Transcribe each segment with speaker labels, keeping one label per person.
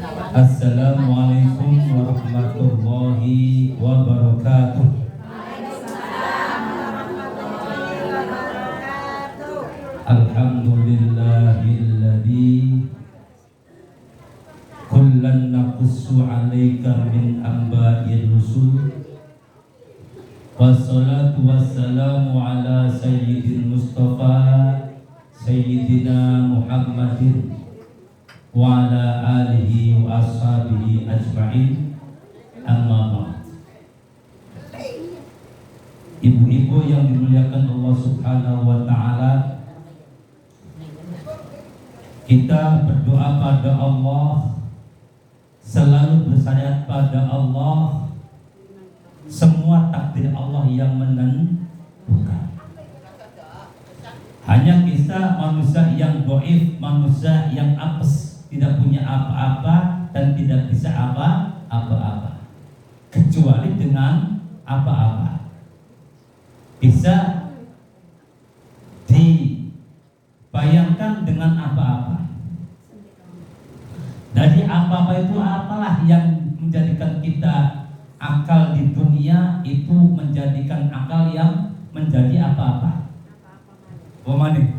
Speaker 1: Assalamualaikum warahmatullahi wabarakatuh. Alhamdulillahilladzi kullan naqussu 'alaika min amba'ir rusul. Wassalatu wassalamu ala sayyidil mustafa sayyidina Muhammadin wa ala alihi wa ashabihi ajma'in. Amma ba'd. Ibu-ibu yang dimuliakan Allah Subhanahu wa taala, kita berdoa pada Allah, selalu bersandar pada Allah. Semua takdir Allah yang menentukan. Hanya kita manusia yang dhaif, manusia yang apes, tidak punya apa-apa dan tidak bisa apa-apa, kecuali dengan apa-apa. Bisa dibayangkan dengan apa-apa. Dari apa-apa itu apalah yang menjadikan kita akal di dunia itu menjadikan akal yang menjadi apa-apa. Wamani.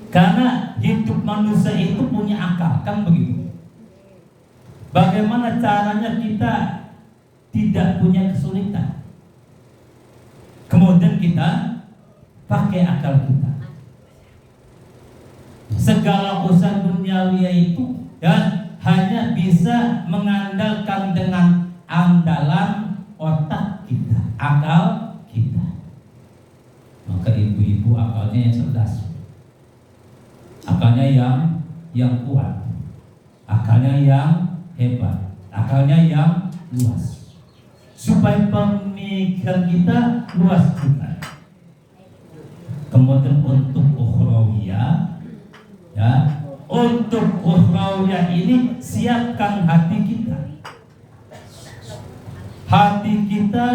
Speaker 1: Karena hidup manusia itu punya akal, kan begitu. Bagaimana caranya kita tidak punya kesulitan? Kemudian kita pakai akal kita. Segala usaha duniawi itu hanya bisa mengandalkan dengan andalan otak kita, akal kita. Maka ibu-ibu akalnya yang cerdas, akalnya yang kuat, akalnya yang hebat, akalnya yang luas, supaya pemikiran kita luas juga. Kemudian untuk ukhrawiyah, untuk ukhrawiyah ini siapkan hati kita. Hati kita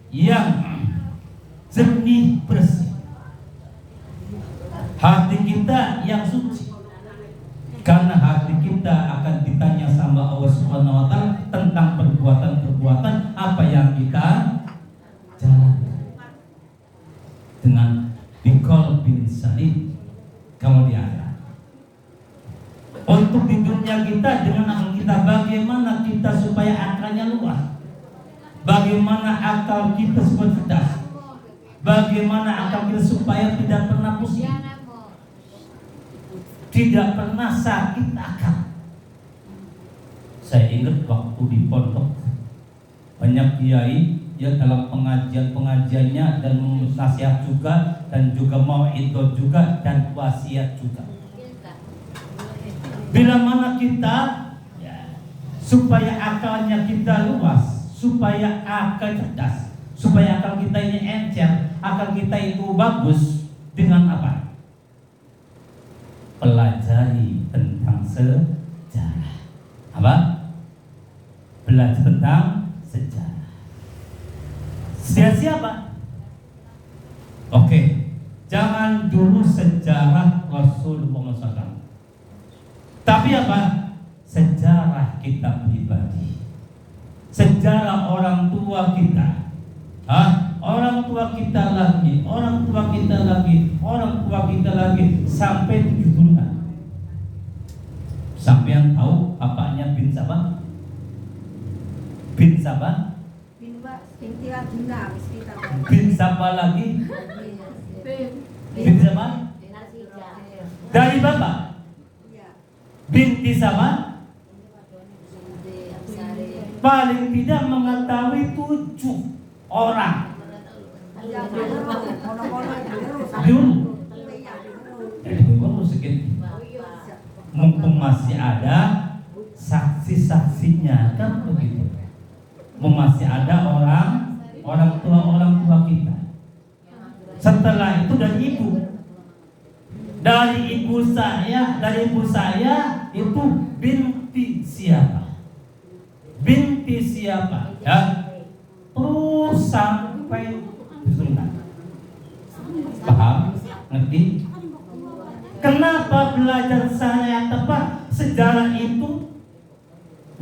Speaker 1: yang jernih bersih, hati kita yang suci. Karena hati kita akan ditanya sama Allah Subhanahu wa taala tentang perbuatan-perbuatan apa yang kita jalankan. Dengan biqalbin salim, kalau di akhirat. Untuk di dunia kita dengan akal kita, bagaimana kita supaya akalnya luas, bagaimana akal kita supaya cerdas, bagaimana akal kita supaya tidak pernah pusing, tidak pernah sakit akal. Saya ingat waktu di pondok banyak kiai dalam pengajiannya dan nasihat juga, dan juga mau'idhah juga, dan wasiat juga. Bila mana kita supaya akalnya kita luas, supaya akal cerdas, supaya akal kita ini encer, akal kita itu bagus, dengan apa? Pelajari tentang sejarah. Apa? Belajar tentang sejarah. Sejarah siapa? Oke, jangan dulu sejarah Rasulullah SAW. Tapi apa? Sejarah kita pribadi, sejarah orang tua kita, orang tua kita lagi, orang tua kita lagi, orang tua kita lagi, sampai 7 turunan. Sampai yang tahu bapaknya bin siapa? Bin siapa? Bin siapa lagi? Bin siapa? Dari bapak. Binti sama? Paling tidak mengetahui 7 orang. Dulu. Mumpung masih ada saksi-saksinya, kan begitu. Masih ada orang tua kita. Setelah itu dari ibu. Dari ibu saya itu binti siapa? Binti siapa? Terus sampai keturunan. Paham? Ngerti? Kenapa Apa belajar secara yang tepat? Sejarah itu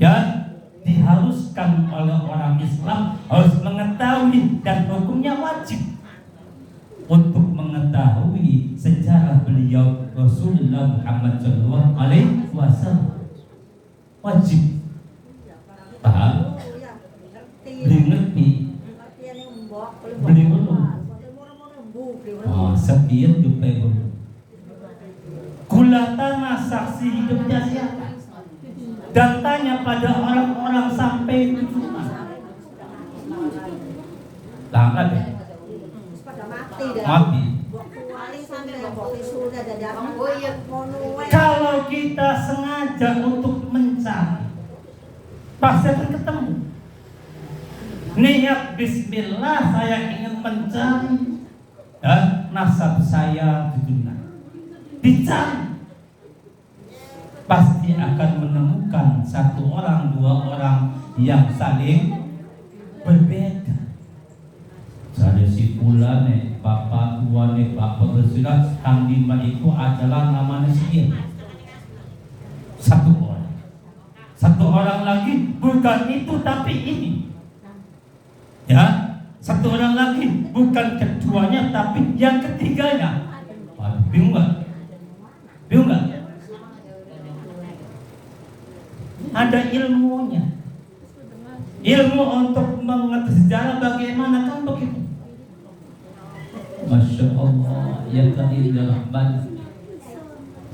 Speaker 1: ya diharuskan oleh orang Islam harus mengetahui, dan hukumnya wajib untuk mengetahui sejarah beliau Rasulullah Muhammad Sallallahu Alaihi Wasallam. Wajib paham, beli ngerti, beli belum. Oh, sekian juga belum. Gula tanah saksi hidupnya siapa? Dan tanya pada orang-orang sampai itu cuma langkat ya? Mati. Kalau kita sengaja untuk mencari, pasti akan ketemu. Niat bismillah, saya ingin mencari nasab saya di dunia. Dicari, pasti akan menemukan satu orang, dua orang yang saling berbeda. Jadi si fulan bapak tua bapak bersurat Kang Dima itu adalah namanya si satu orang. Satu orang lagi bukan itu tapi ini. Ya, satu orang lagi bukan keduanya tapi yang ketiganya. Bingung nggak? Bingung nggak? Ada ilmunya. Ilmu untuk mengerti sejarah bagaimana kan begitu. Masya Allah, ya Khalilur Rahman.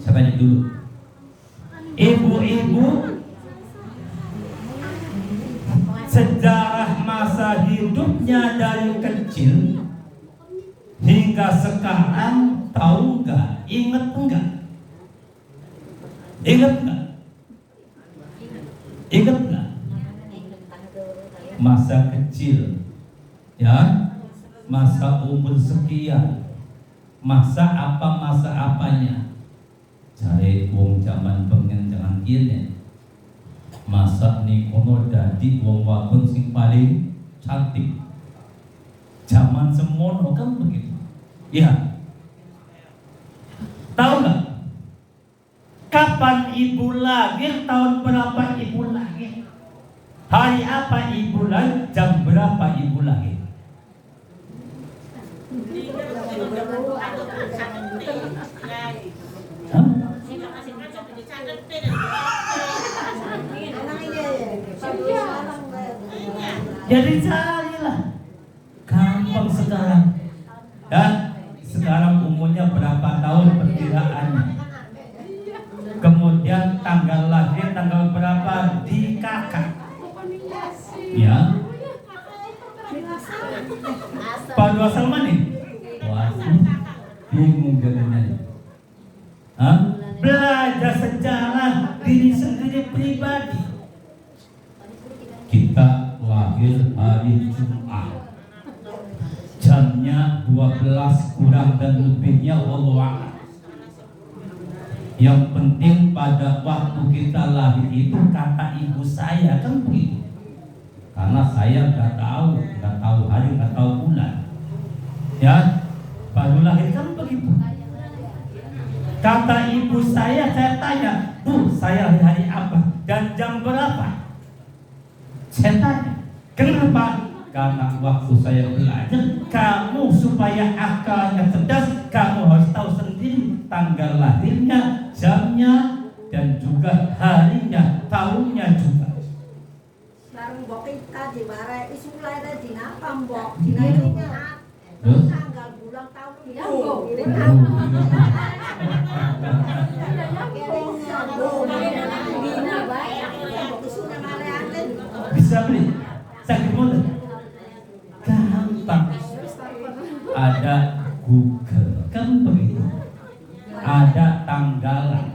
Speaker 1: Saya tanya dulu, ibu-ibu, sejarah masa hidupnya dari kecil hingga sekarang tahu nggak? Ingat enggak? Ingat enggak? Ingat enggak? Masa kecil, ya, masa umur sekian, masa apanya? Cari wong zaman pengen jangan kene. Masa nikono dadi wong wadon sing paling cantik. Zaman semono kan begitu. Iya. Tahu nggak? Kapan ibu lahir? Tahun berapa ibu lahir? Hari apa ibu lahir? Jam berapa ibu lahir? Jadi carilah. Gampang sekarang. Dan sekarang umurnya berapa tahun perkiraannya? Kemudian tanggal lahir tanggal berapa di kakak? Ya. Pada asal mana? Wah, bingung jadinya. Belajar sejarah diri sendiri pribadi. Kita lahir hari Jumat, jamnya 12 kurang dan lebihnya wallahu. Yang penting pada waktu kita lahir itu kata ibu saya kan begitu. Karena saya nggak tahu hari, nggak tahu bulan. Ya, baru lahir kan begitu. Kata ibu saya tanya, Bu, saya hari apa dan jam berapa? Saya tanya, kenapa? Karena waktu saya belajar, kamu supaya akalnya cerdas, kamu harus tahu sendiri tanggal lahirnya, jamnya, dan juga harinya, tahunnya juga.
Speaker 2: Sekarang mbok kita di bare isu lahir di napa mbok? Dinainya tanggal bulan tahun ya mbok.
Speaker 1: Bisa beli sakit mulut. Gampang. Ada Google kan begitu. Ada tanggalan.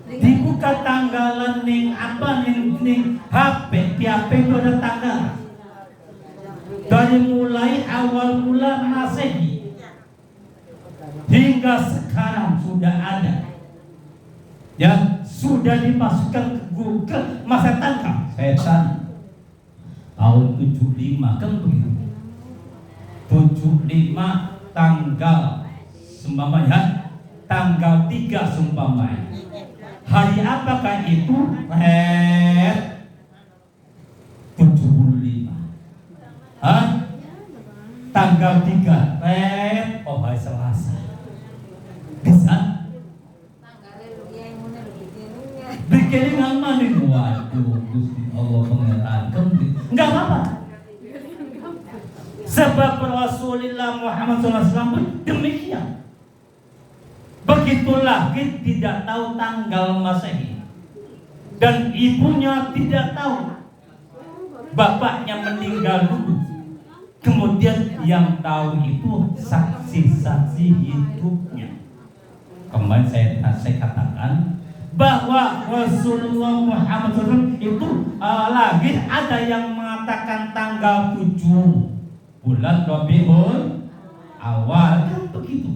Speaker 1: Dibuka tanggalan ning apa ning HP, di HP itu ada tanggal. Dari mulai awal bulan Masehi hingga sekarang sudah ada. Ya, sudah dimasukkan ke Google, masa tangkap setan tahun 75 kan begitu. 75 tanggal sembamanya tanggal tanggal 3 sumpamanya. Hari apakah itu? 75. Hah? Tanggal 3 oh hari Selasa. Bisa? Bikin yang mana? Waduh, Gusti Allah pengeran. Enggak apa-apa. Sebab Rasulullah Muhammad SAW pun demikian. Begitulah kita tidak tahu tanggal Masehi, dan ibunya tidak tahu. Bapaknya meninggal dulu. Kemudian yang tahu itu saksi-saksi hidupnya. Kemarin saya katakan bahwa Rasulullah Muhammad SAW itu lagi ada yang mengatakan tanggal 7 bulan Rabiul Awal, kan begitu.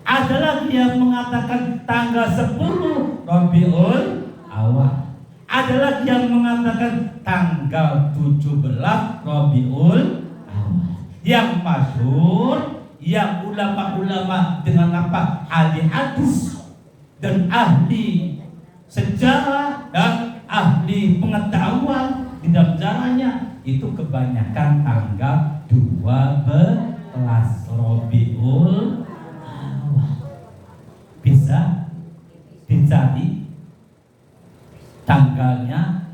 Speaker 1: Ada lagi yang mengatakan tanggal 10 Rabiul Awal. Ada lagi yang mengatakan tanggal 17 Rabiul Awal. Yang masyhur, yang ulama-ulama dengan apa? Ahli hadis dan ahli sejarah dan ahli pengetahuan di dalam sejarahnya itu kebanyakan tanggal 12 Rabiul Awal. Bisa dicari tanggalnya,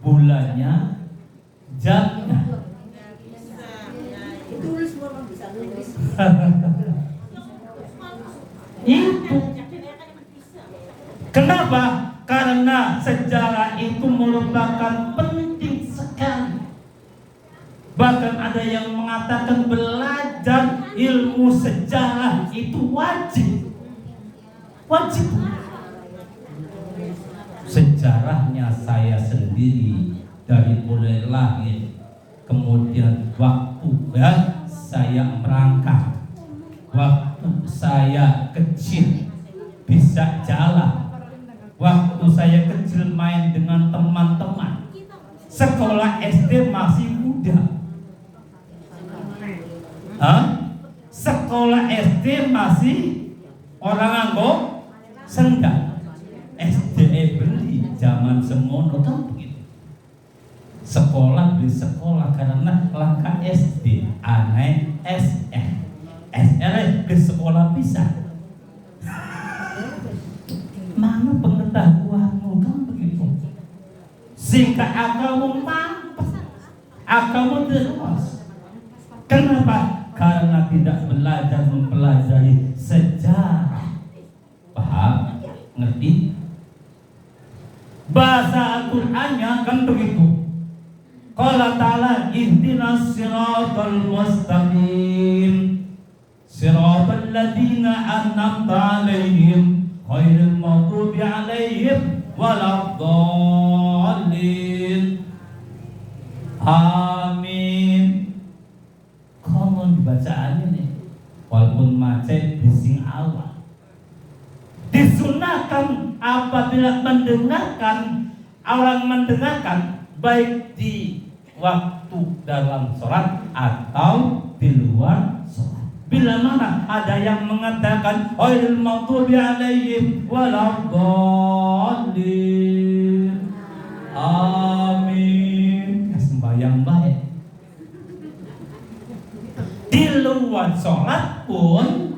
Speaker 1: bulannya, jamnya.
Speaker 2: Tulis mau bisa nulis.
Speaker 1: Itu. Kenapa? Karena sejarah itu merupakan penting sekali. Bahkan ada yang mengatakan belajar ilmu sejarah itu wajib. Wajib. Sejarahnya saya sendiri dari mulai lahir, kemudian waktu saya merangkak, waktu saya kecil bisa jalan, waktu saya kecil main dengan teman-teman, sekolah SD masih muda. Sekolah SD masih orang anggo sendal. SD beli zaman semono kan begitu. Sekolah beli sekolah karena langkah SD, aneh SR, SR beli sekolah bisa. Mana pengetahuanmu kan begitu? Sehingga akalmu mampus, akalmu terluas. Kenapa? Karena tidak belajar mempelajari sejarah. Paham? Ngerti? Bahasa Al-Qur'annya kan begitu. Qala ta'ala ihdinas siratal mustaqim siratal ladzina an'amta 'alaihim ghairil maghdubi 'alaihim waladdallin. Amin. Common bacaan ini walaupun macet bising awal. Disunahkan apabila mendengarkan, orang mendengarkan baik di waktu dalam sholat atau di luar sholat. Bila mana ada yang mengatakan ghairil maghdubi 'alaihim waladdallin, amin, sembahyang baik. Di luar sholat pun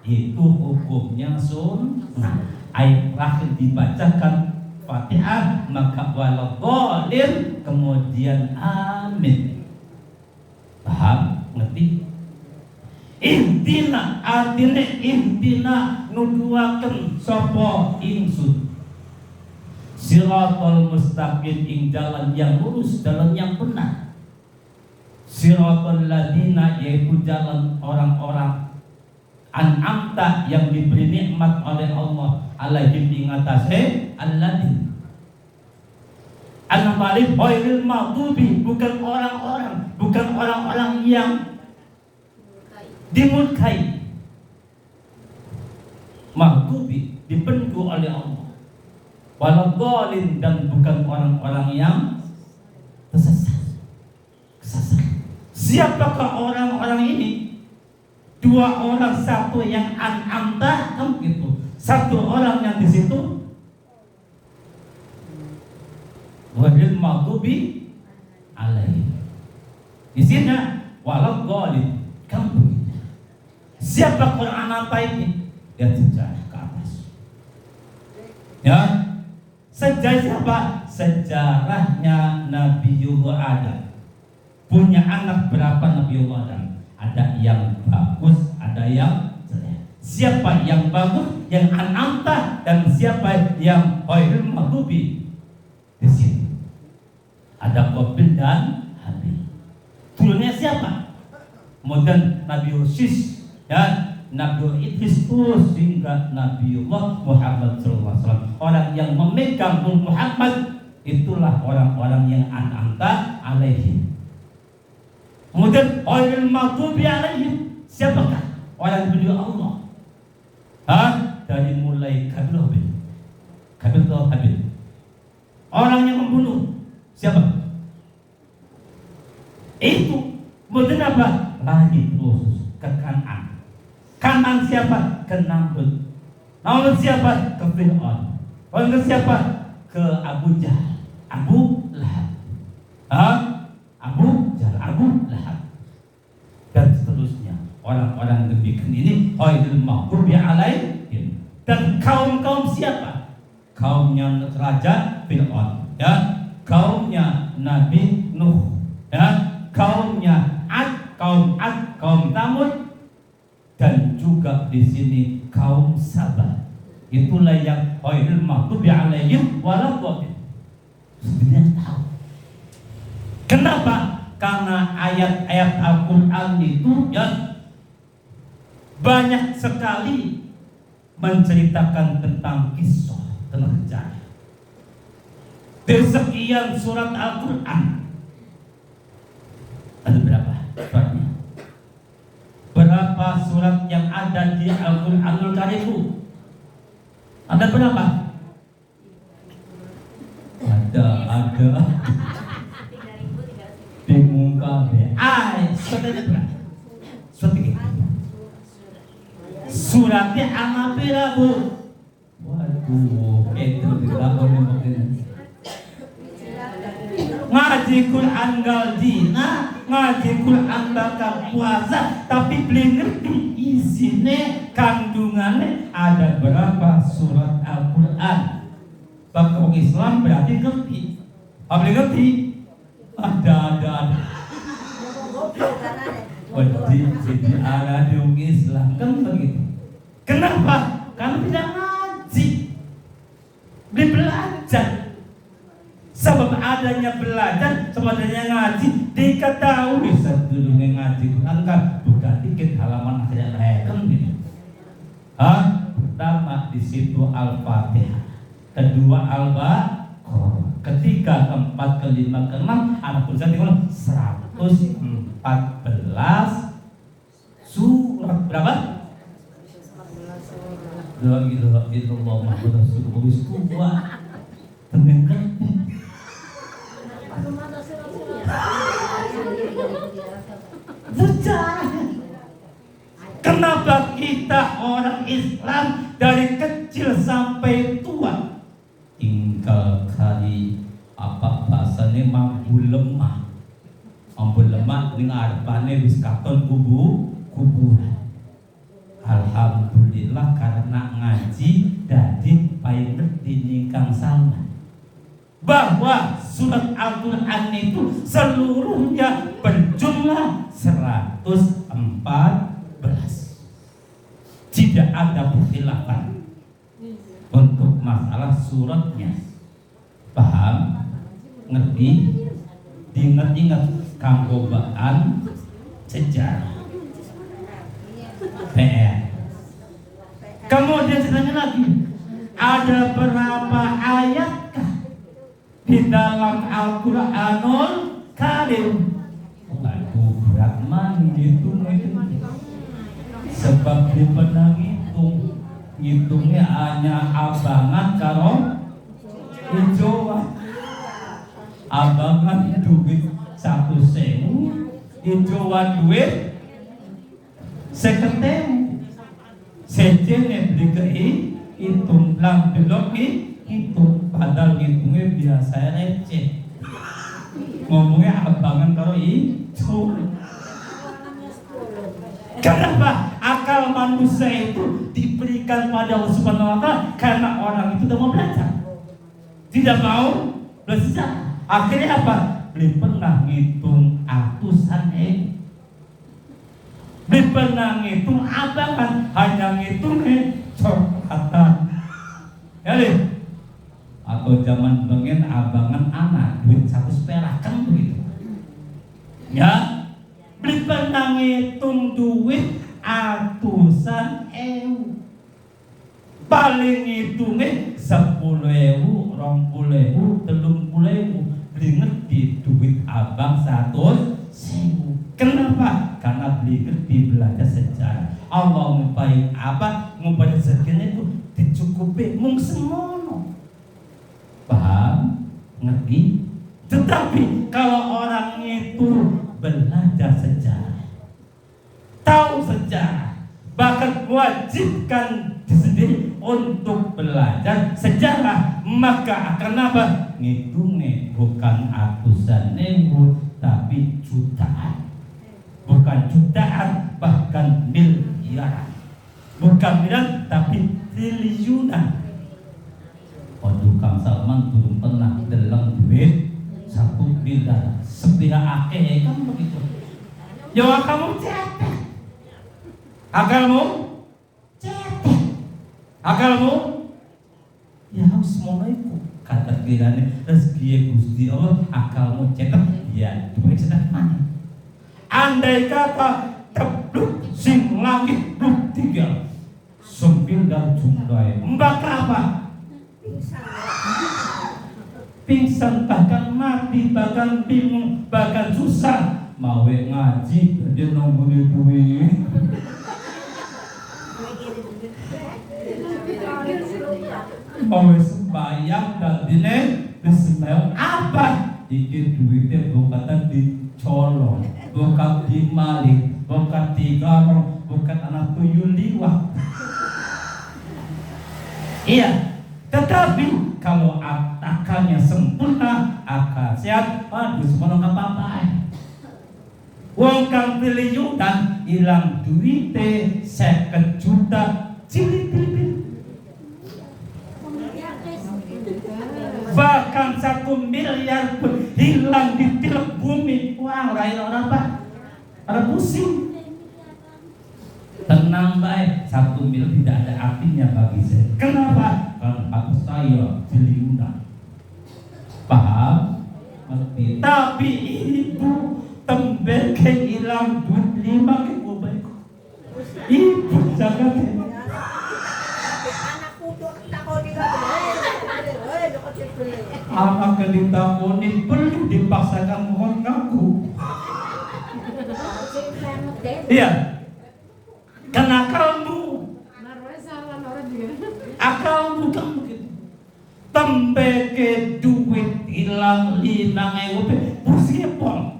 Speaker 1: itu hukumnya sunnah. Ayat terakhir dibacakan Fatihah, maka waladdallin, kemudian amin. Paham? Ngerti? Intina artinya intina nuduhaken sapa ingsun siratal mustaqim, ing jalan yang lurus, jalan yang benar. Siratal ladina, yaitu jalan orang-orang an'amta, yang diberi nikmat oleh Allah, alaihim ing atase alladin. An-nabalih ghairil maghdubi, bukan orang-orang yang dimurkai. Maghdubi dibendu oleh Allah. Waladhdallin, dan bukan orang-orang yang tersesat. Siapakah orang-orang ini? Dua orang, satu yang an'amta kan gitu, Satu orang yang di situ ghairil maghdubi alaihim. Isinya walau ghalib. Kamu siapa Quran apa ini? Dia sejarah ke atas. Ya, sejarah siapa? Sejarahnya Nabiullah Adam. Punya anak berapa Nabiullah Adam? Ada yang bagus, ada yang jelek. Siapa yang bagus, yang an'amta, dan siapa yang ghairil maghdubi? Di sini ada Qabil dan Habil. Turunnya siapa? Kemudian Nabi Yusuf dan Nabi Idris hingga Nabiullah Muhammad SAW. Orang yang memegang Muhammad itulah orang-orang yang an'amta alaihim. Kemudian ghairil maghdubi alaihim, siapakah? Orang yang beliau Allah. Dari mulai Qabil Habil. Orang yang membunuh siapa? Itu. Kemudian apa? Lagi terus ke Kanan. Kanan siapa? Ke Namrud. Namrud siapa? Ke Fir'aun. Fir'aun ke siapa? Ke Abu Jahal, Abu Lahab. Abu Jahal, Abu Lahab. Dan seterusnya. Orang-orang demikian ini ghairil maghdubi alaihim. Dan kaum-kaum siapa? Kaumnya Raja Fir'aun, ya. Kaumnya Nabi Nuh, ya. Kaumnya kaum Thamud, dan juga di sini kaum Sabah. Itulah yang ghairil maghdubi alaihim waladdallin. Sebenarnya tahu. Kenapa? Karena ayat-ayat Al-Quran itu ya banyak sekali menceritakan tentang kisah sejarah. Dari sekian surat Al-Quran ada berapa suratnya? Berapa surat yang ada di Al-Quranul Karim? Ada berapa? Ada bingung kabeh. Suratnya berapa? Suratnya amapira bu. Waduh, itu dilakoni mungkin. Ngaji Quran galdina, ngaji Quran bakal puasa, tapi belum ngerti isinya, kandungannya ada berapa surat Al-Quran. Bagi Islam berarti ngerti. Apa ngerti? Ada. Jadi ada di Islam kan begitu. Kenapa? Karena tidak ngaji, belum belajar. Sebab adanya belajar, sebab adanya ngaji, diketahui sedulurnya ngaji Quran kan buka dikit halaman akhirnya kan gitu. Pertama di situ Al-Fatihah, kedua Al-Baqarah, ketiga, keempat, kelima, keenam, anak tulisan di mana? 114 surat. Berapa? La ilaha illallah Muhammadur Rasulullah. Temenkan. Kenapa kita orang Islam dari kecil sampai tua tinggal kali apa bahasanya mampu lemah ning arepane wis katon kuburan. Alhamdulillah karena ngaji dadi paling ngerti ningkang sama bahwa surat Al-Quran itu seluruhnya berjumlah 114. Tidak ada perkhilafan untuk masalah suratnya. Paham? Ngerti? Diingat-ingat kanggo baan sejarah. PR. Kemudian ditanya lagi, ada berapa ayatkah di dalam Al-Quranul Karim? Waduh, berat man gitu. Sebab di penang ngitungnya hanya abangan karo hijauan. Abangan duit 1.000, hijauan duit 50.000. Sejene beli hitung lang belok hitung padahal ngitungnya biasa receh. Ngomongnya abangan karo itu. Kenapa akal manusia itu diberikan pada Allah Subhanahu wa Ta'ala? Karena orang itu tidak mau belajar, tidak mau belajar. Akhirnya apa? Belum pernah ngitung atusan belum pernah ngitung abangan, hanya ngitung coratan. Ya deh. Atau zaman pengen abangan anak duit 100 perak kan begitu. Ya. Belum pernah ngitung duit atusan ewu. Paling ngitungnya 10.000, 20.000, 30.000. Beli ngerti duit abang 100.000. Kenapa? Karena beli ngerti belajar sejarah. Allah ngupai apa? Ngupai sejarah itu dicukupi mung semono. Paham? Ngerti? Tetapi kalau orang itu belajar sejarah, tahu sejarah, bahkan wajibkan sendiri untuk belajar sejarah, maka akan apa? Ngitungnya bukan atusan ribu, tapi jutaan. Bukan jutaan, bahkan miliaran. Bukan miliaran, tapi triliunan. Waduh, Kang Salman belum pernah dalam duit 1 miliar. Sepira akeh kan begitu. Ya kamu cetek. Akalmu cetek. Akalmu ya harus mulai ku. Kata kirane rezeki Gusti Allah, akalmu cetek ya duit cetek mana. Andai kata tebluk sing langit bluk 3 9 jumlahnya, maka apa? Pingsan, bahkan mati, bahkan bingung, bahkan susah. Mau ngaji dia nunggu duit. Mau sembahyang dan dine sembahyang apa? Iki duitnya bukan dicolong, bukan dimalik, bukan digarong, bukan anak tuyul liwat. Iya, tetapi kalau akalnya sempurna, akal sehat, aduh semua nggak apa-apa. Wong kang triliunan hilang duite 50 juta cilik-cilik. Bahkan 1 miliar pun hilang di tiap bumi. Wah, orang apa? Orang pusing. Tenang baik, 1 miliar tidak ada artinya bagi saya. Kenapa? Karena aku saya triliunan. Paham? Ngerti. Tapi ibu tembeke hilang duit 5.000 baik. Ibu jangan. Anak ditakoni perlu dipaksakan mohon ngaku. Iya. Karena akalmu kan begitu. Tembeke duit hilang 5.000 pusing pol.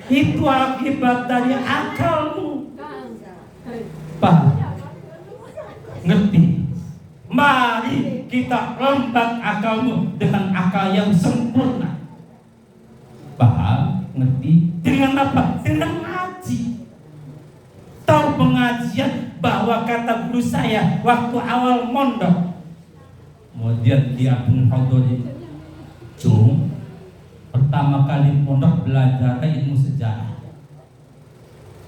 Speaker 1: Itu akibat dari akalmu. Paham? Ngerti? Mari kita rombak akalmu dengan akal yang sempurna. Paham? Ngerti? Dengan apa? Dengan ngaji. Tahu pengajian bahwa kata guru saya waktu awal mondok, kemudian dia pun hadori, cung, pertama kali mondok belajar ilmu sejarah.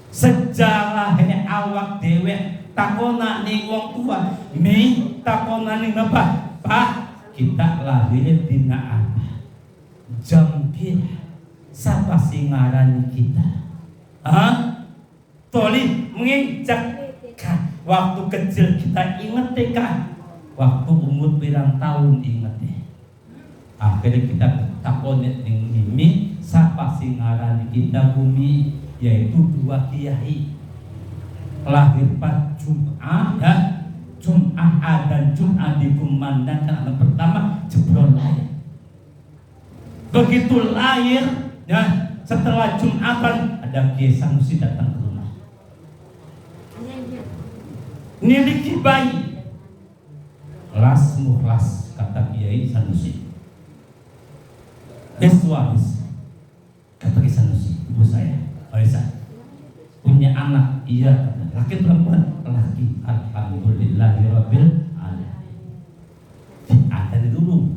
Speaker 1: Sejarahnya awak dewek takona ning wong tua, mi takona ning apa? Pak, kita lahir dina apa? Jam pira? Siapa sing ngarani kita? Hah? Toli menginjak waktu kecil kita ingat kan? Waktu umur berang tahun ingat deh. Akhirnya kita takonet ning mimi, siapa sing ngarani kita bumi? Yaitu 2 kiai. Lahir pada Jum'ah ya, Jum'ah dan Jum'ah dikumandangkan anak pertama jebrol lahir. Begitu lahir, ya, setelah Jumatan ada Kiai Sanusi datang ke rumah. Niliki bayi. Las mukhlas, kata Kiai Sanusi. Wis kata Kiai Sanusi, ibu saya, Aisyah, punya anak, iya, laki perempuan, laki. Alhamdulillahirabbil alamin. Ada dulu.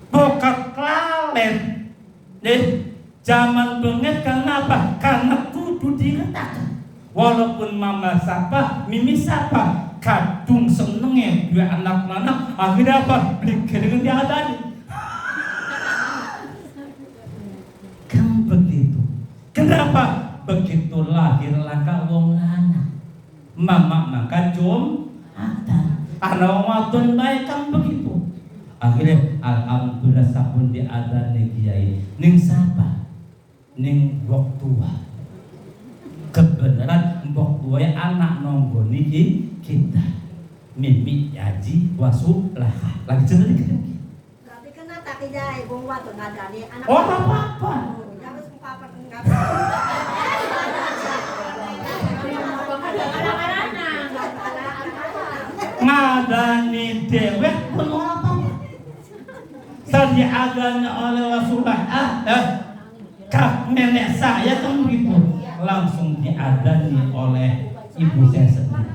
Speaker 1: Bokat lalen. Zaman banget kenapa? Karena kudu diletakkan. Walaupun mama sapa, mimi sapa, kadung senengnya dua anak lanang, akhirnya apa? Beli keringan diadani. Kan begitu. Kenapa? Begitu lahir laka wong lanang, mama maka Jumatan. Ana wong wadon bae kan begitu. Akhirnya alhamdulillah sampun diadani kiai. Ning sapa? Ning mbok tua. Kebenaran mbok tua ya anak nonggo niki kita. Mimi Yaji Wasulah. Lagi cerita dikit.
Speaker 2: Berarti kena tak kijai wong wadon ngadani anak.
Speaker 1: Oh, apa-apa.
Speaker 2: Ya wis papat enggak.
Speaker 1: Ngadani dewek pun apa? Tadi adanya oleh Rasulullah, kak nenek saya kan begitu, langsung diadani oleh ibu saya sendiri.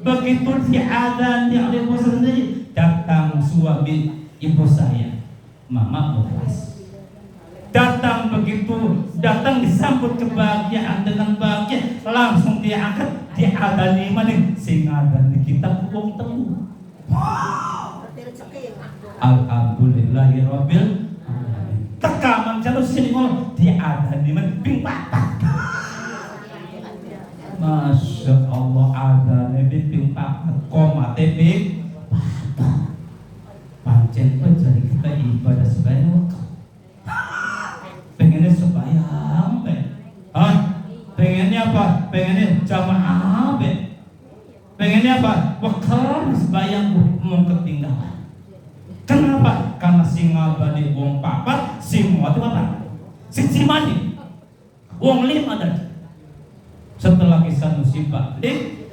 Speaker 1: Begitu diadani oleh ibu sendiri, datang suami ibu saya, mama mukhlas. Datang begitu, datang disambut kebahagiaan dengan bahagia, langsung diangkat, diadani maning sing adani kita wong temu. Alhamdulillahirabbil alamin. Tekaman jalur sini ngomong diadani men ping papat. Masya Allah adane ping papat koma teping papat. Pancen jadi kita ibadah sebanyak pengennya sembahyang be. Pengennya apa? Pengennya jamaah be. Pengennya apa? Wakar sembahyang mau ketinggalan. Kenapa? Karena sing ngabani wong papat, sing muat apa? Sing cimani wong lima tadi. Setelah kisah musibah,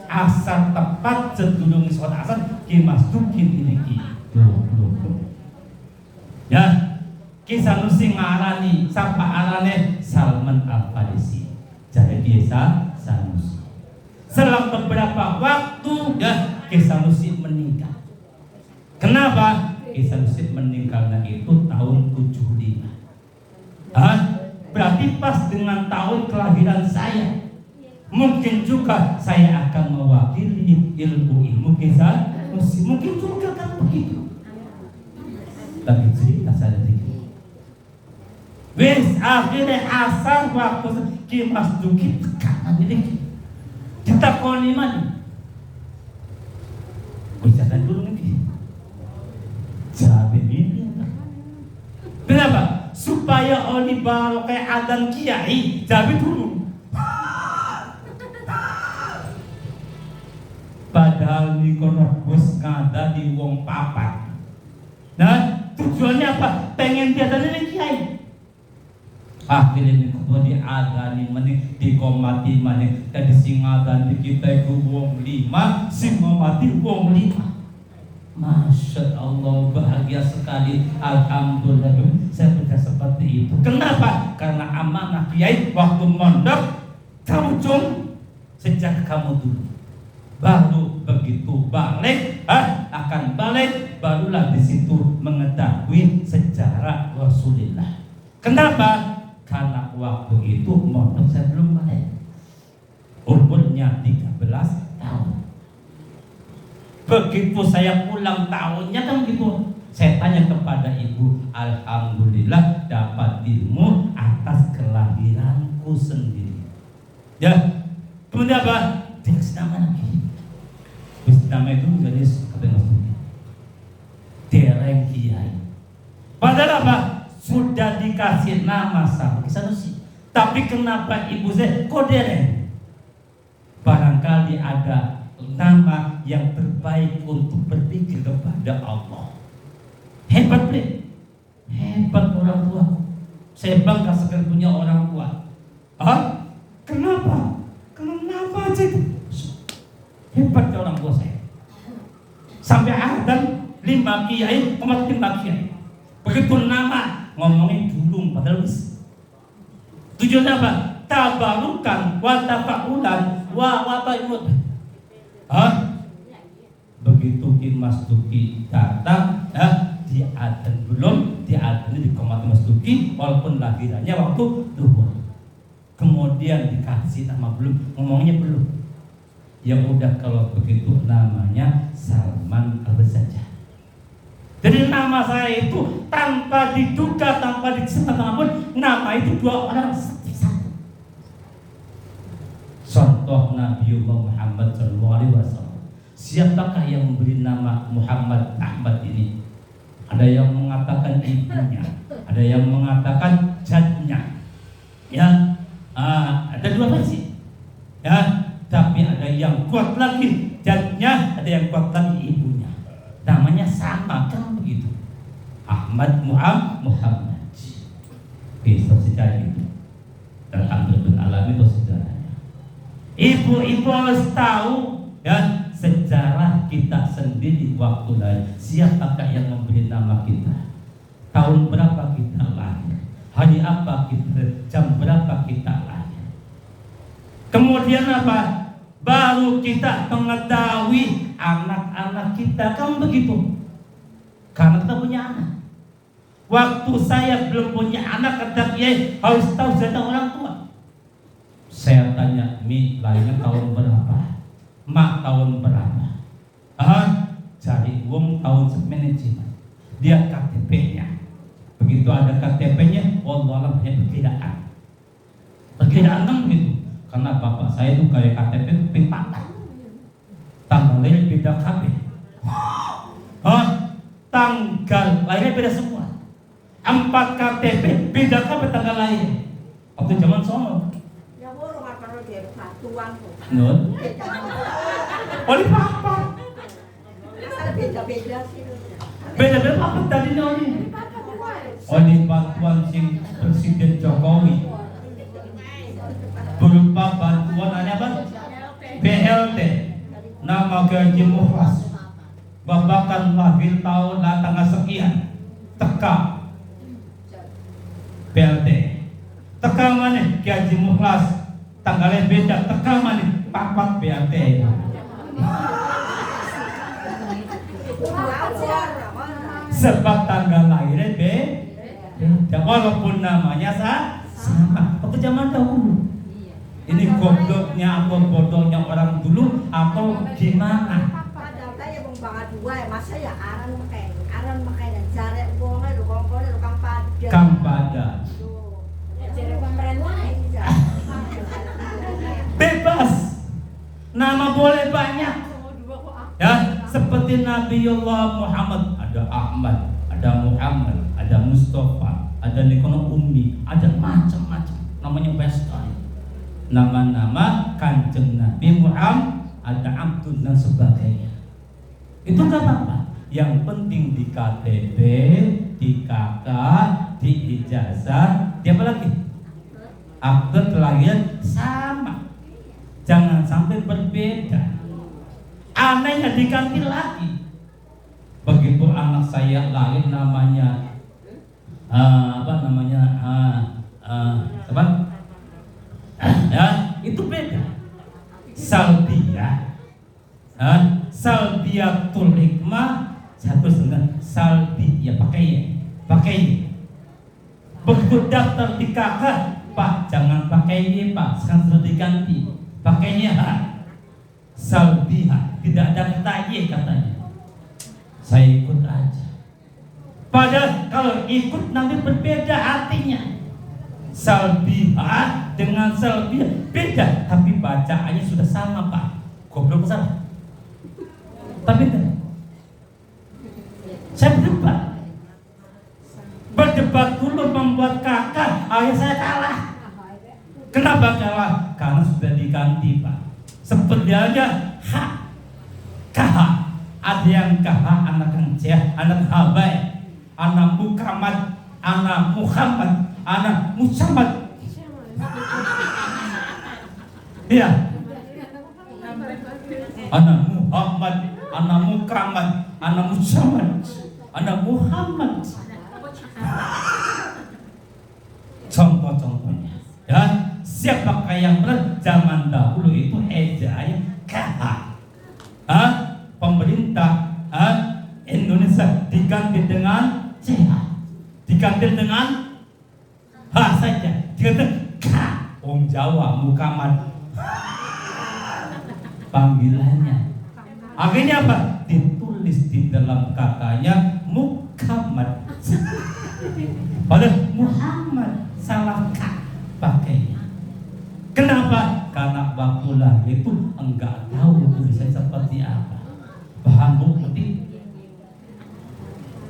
Speaker 1: asar tepat sedulung sholat asar kimas tukin ini ya. Kisah Nusi ngarani sapa arane Salman Al-Farisi. Jadi biasa Sanusi. Selang beberapa waktu ya Kisah Nusi meninggal. Kenapa? Kisah Nusi meninggalnya itu tahun 75. Berarti pas dengan tahun kelahiran saya. Mungkin juga saya akan mewakili ilmu Kisah Nusi. Mungkin juga kan begitu. Tapi cerita saya sedikit. Wis akhirnya asal waktu kimas dukit kanan ini kita koni mana? Ucapan dulu nih. Jabe ini. Kenapa? Supaya oli baru kayak adan kiai jabe dulu. Padahal di kono bos ngada di wong papat. Nah tujuannya apa? Pengen diadain ini kiai. Akhirnya kemudian adani meni dikomati mani tadi singadan di kita itu wong lima, sing mati wong lima. Masya Allah bahagia sekali. Alhamdulillah saya bisa seperti itu. Kenapa? Karena amanah kiai waktu mondok kamu sejak kamu dulu. Baru begitu balik, akan balik barulah di situ mengetahui sejarah Rasulullah. Kenapa? Karena waktu itu mondok saya belum balik. Umurnya 13 tahun. Begitu saya pulang tahunnya kan begitu. Saya tanya kepada ibu, alhamdulillah dapat ilmu atas kelahiranku sendiri. Ya, kemudian apa? Dikasih nama lagi. Nama itu jadi kata maksudnya dereng kiai. Padahal apa? Sudah dikasih nama sama Kisah Nusi. Tapi kenapa ibu saya kok dereng? Barangkali ada nama yang terbaik untuk berpikir kepada Allah. Hebat bre, hebat orang tua. Saya bangga sekali punya orang tua. Kenapa? Kenapa aja itu? Hebat orang tua saya. Sampai ada 5 kiai, 5 kiai. Begitu nama ngomongin dulu padahal wis. Tujuan apa? Tabarukan wa tafaulan wa ta'imut. Begitu Mas Duki datang, diadzan belum, diadzan di Komat Mas Duki, walaupun lahirannya waktu duhur. Kemudian dikasih nama belum, ngomongnya belum. Ya udah kalau begitu namanya Salman Al-Sajjah. Jadi nama saya itu tanpa diduga, tanpa disebut pun nama itu 2 orang satu. Contoh Nabiullah Muhammad SAW. Siapakah yang memberi nama Muhammad Ahmad ini? Ada yang mengatakan ibunya, ada yang mengatakan jadnya. Ya, ada 2 versi. Ya, tapi ada yang kuat lagi jadnya, ada yang kuat lagi ibunya. Namanya sama kan begitu. Ahmad Muhammad. Bisa secara itu. Alhamdulillah itu sejarahnya. Ibu-ibu harus tahu ya sejarah kita sendiri waktu lahir. Siapakah yang memberi nama kita? Tahun berapa kita lahir? Hari apa kita? Jam berapa kita lahir? Kemudian apa? Baru kita mengetahui anak-anak kita, kan begitu? Karena kita punya anak. Waktu saya belum punya anak, kata kiai harus tahu saya orang tua. Saya tanya, Mi lahirnya tahun berapa? Mak tahun berapa? Cari uang tahun semanajemen. Dia KTP-nya. Begitu ada KTP-nya, wallahualam hanya perkiraan. Perkiraan kan begitu. Karena bapak saya itu kayak KTP pimpatan. Tanggal lahir beda KB. Tanggal lahirnya beda semua. 4 KTP beda KB tanggal lahir. Waktu zaman sono.
Speaker 2: Ya orang akan dia batuan kok.
Speaker 1: Nun. Oleh papa.
Speaker 2: Beda-beda sih.
Speaker 1: Beda-beda apa tadi noni? Oleh bantuan sing Presiden Jokowi. Berupa bantuan apa? BLT, nama gaji mukhlas, babakan lahir tahun tanggal sekian, teka BLT, teka mana gaji mukhlas, tanggalnya beda, teka mana papat BLT. Sebab tanggal lahirnya beda, walaupun namanya sama. Waktu zaman dahulu. Ini gobloknya atau bodohnya orang dulu atau gimana?
Speaker 2: Padahal saya mau banget 2 ya, masa ya aran makai dan cari uangnya lu kongkongnya lu
Speaker 1: Kang pada.
Speaker 2: Jadi pemerintah
Speaker 1: Bebas. Nama boleh banyak. Ya, seperti Nabiullah Muhammad, ada Ahmad, ada Muhammad, ada Mustafa, ada Nikono Ummi, ada macam-macam. Namanya pesta. Nama-nama Kanjeng Nabi Muhammad, ada Abdul dan sebagainya. Itu gak apa-apa. Yang penting di KTP, di KK, di ijazah, di apa lagi? Akte kelahiran sama. Jangan sampai berbeda. Anehnya diganti lagi. Begitu anak saya lahir namanya ya, itu beda. Salbiatul hikmah satu dengan salbi ya pakai. Begitu daftar di KK, Pak jangan pakai ini Pak, sekarang sudah diganti pakainya salbiha, tidak ada kata Y katanya. Saya ikut aja. Padahal kalau ikut nanti berbeda artinya. Salbiha dengan salbiha beda, tapi bacaannya sudah sama Pak. Goblok salah. Tapi saya berdebat dulu membuat kakak, ayah saya kalah. Kenapa kalah? Karena sudah diganti Pak. Seperti aja KH. Ada yang KH anak kenceh, anak habai. anak Muhammad, anak Muhammad, anak Muhammad. Iya. Anak Muhammad, anak Muhammad, anak Muhammad, anak Muhammad. Contoh-contohnya, ya, siapakah yang benar zaman dahulu itu ejanya KH. Pemerintah Indonesia diganti dengan CH, diganti dengan H saja, diganti K. Om Jawa Muhammad panggilannya. Akhirnya apa? Ditulis di dalam kakaknya Muhammad. Padahal Muhammad salah kak pakainya. Kenapa? Karena waktu lahir itu enggak tahu tulisan seperti apa. Paham Bu?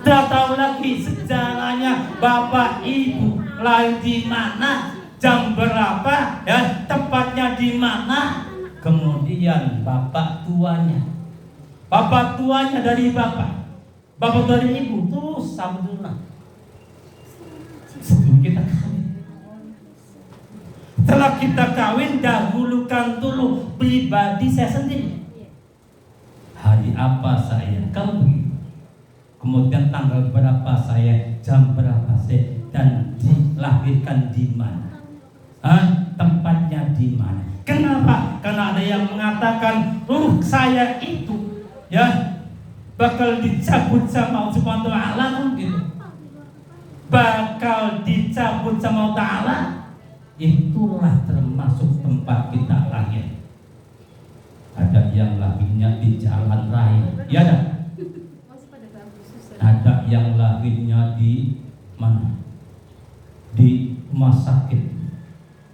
Speaker 1: Tidak tahu lagi sejarahnya bapak ibu lahir di mana, jam berapa, ya, tempatnya di mana. Kemudian bapak tuanya dari bapak dari ibu terus alhamdulillah. Sebelum kita kawin, setelah kita kawin, dahulukan dulu pribadi saya sendiri. Hari apa saya kawin, kemudian tanggal berapa saya, jam berapa saya, dan dilahirkan di mana, tempatnya di mana. Kenapa? Karena ada yang mengatakan ruh saya itu, ya, bakal dicabut sama Allah Subhanahu wa Ta'ala, gitu. Bakal dicabut sama Allah Ta'ala. Itulah termasuk tempat kita lahir. Ada yang lahirnya di jalan raya, ya ada. Ada yang lahirnya di mana? Di rumah sakit,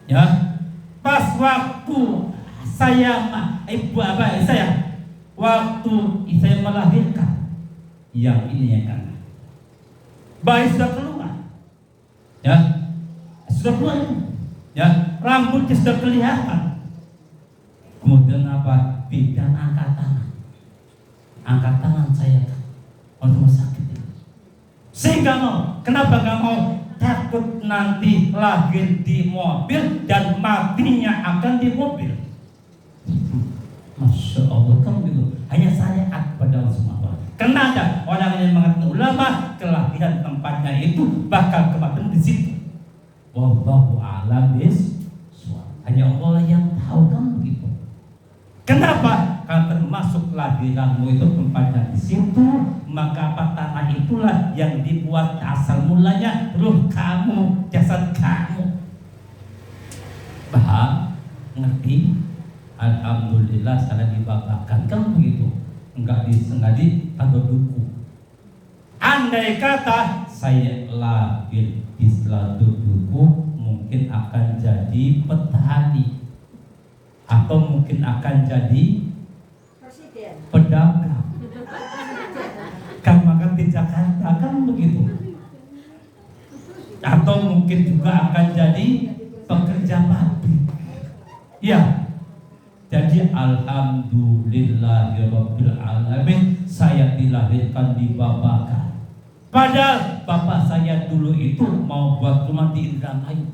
Speaker 1: ya. Pas waktu saya waktu saya melahirkan, yang ini ya kan, bayi sudah keluar, ya, sudah keluar, ya, rambutnya sudah kelihatan. Kemudian apa? Bidan angkat tangan saya untuk rumah sakit. Saya nggak mau. Kenapa nggak mau? Takut nanti lahir di mobil dan matinya akan di mobil. Masya Allah, kan gitu. Hanya syariat pada Allah semua. Karena ada orang yang mengatakan ulama kelahiran tempatnya itu bakal kematian di situ. Wallahu a'lam bishawab. Hanya Allah yang tahu, kan begitu. Kenapa? Karena termasuk lahiranmu itu tempatnya di situ, maka apa, tanah itulah yang dibuat asal mulanya ruh kamu, jasad kamu. Paham? Ngerti? Alhamdulillah saya dibabakan, kan begitu. Enggak disengaja atau duku. Andai kata saya lahir di Seladu Duku, mungkin akan jadi petani, atau mungkin akan jadi pedagang, kan makan di Jakarta, kan begitu. Atau mungkin juga akan jadi pekerja pabrik. Ya, jadi alhamdulillahirabbil alamin, saya dilahirkan di Babakan. Padahal bapak saya dulu itu mau buat rumah di Indramayu,